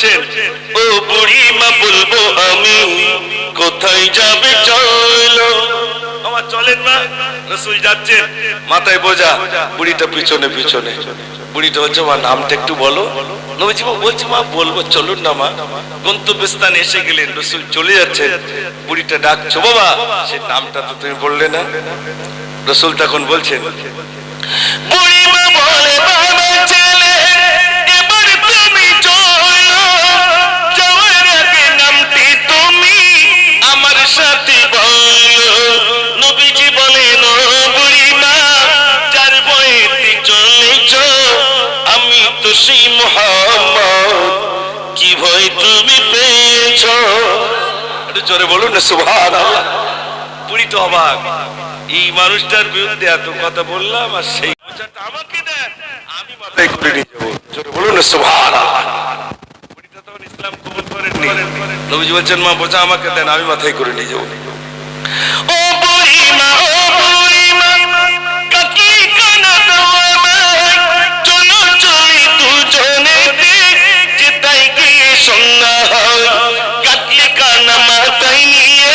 বলছেন, ও বুড়ি মা বলবো আমি, কোথায় যাবে চলো। আমার চলেন না, রাসূল যাচ্ছেন, মাথায় বোঝা, বুড়িটা পিছনে পিছনে। বুড়িটা বলছে, মা নামটা একটু বলো। নবীজি বলছে, মা বলবো, চলুন না মা। গন্তব্যস্থানে এসে গেলেন, রাসূল চলে যাচ্ছেন, বুড়িটা ডাকছো, বাবা, সে নামটা তো তুমি বললে না। রাসূল তখন বলছেন, বুড়ি মা বলে, বাবা ছেলে এবার তুমি চলো, যাওয়ার আগে নামটি তুমি আমার সাথে বলো। নবীজি বলেন, ও বুড়ি মা, যার বয়েতে চলেছ, আমি তো সেই মুহাম্মদ, কি ভয় তুমি পেয়েছ। একটু জোরে বলুন না সুবহানাল্লাহ। বুড়ি তো অবাক, এই মানুষটার বিরুদ্ধে এত কথা বললাম, আর সেই আমাকে দেন, আমি মাথায় করে নিয়ে যাবো। জোরে বলুন না সুবহানাল্লাহ। বুড়িটা তখন ইসলাম কবুল করেননি। নবীজি বলছেন, মা বোঝা আমাকে দেন, আমি মাথায় করে নিয়ে যাবো। ও বুড়ি মা, ও বুড়ি মা, কাকি কানা দাও আমায়, চলো চলি দুজনে যেতাই গিয়ে সন্ধ্যা হয়, কাটলি কানা মাথায় নিয়ে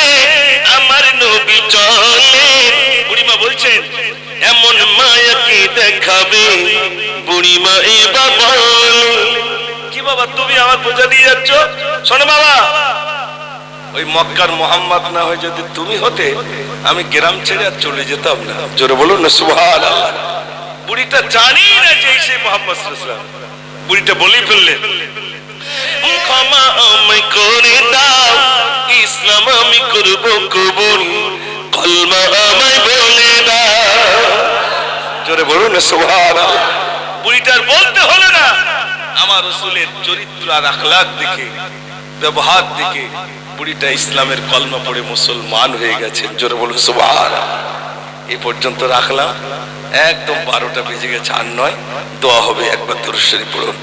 আমার নবী চলে। বুড়িমা বলছেন, এমন মায়া কি দেখাবে, বুড়িমা এবার বলো। কি বাবা, তুমি আমার বোঝা নিয়ে যাচ্ছ? শোনো বাবা, ওই মক্কার মোহাম্মদ না হয় যদি তুমি হতে, আমি গ্রাম ছেড়ে আর চলে যেতাম না। জোরে বলুন না সুবহানাল্লাহ। বুড়িটা জানি না যে সে মোহাম্মদ সাল্লাল্লাহু আলাইহি ওয়াসাল্লাম। বুড়িটা বলেই ফেললেন, ক্ষমা আমায় করে দাও, ইসলাম আমি করব কবুল, কলমা আমায় বলে দাও। জোরে বলুন না সুবহানাল্লাহ। বুড়িটার বলতে হলো না, আমার রাসূলের চরিত্র আর আখলাক দেখে, ব্যবহার দেখে বুড়িটা ইসলামের কলমা পড়ে মুসলমান হয়ে গেছে। জোরে বলুন সুবহানাল্লাহ। এই পর্যন্ত রাখলাম, একদম 12টা বেজে গেছে, আর নয়, দোয়া হবে, একবার দুরূদ শরীফ পড়ুন।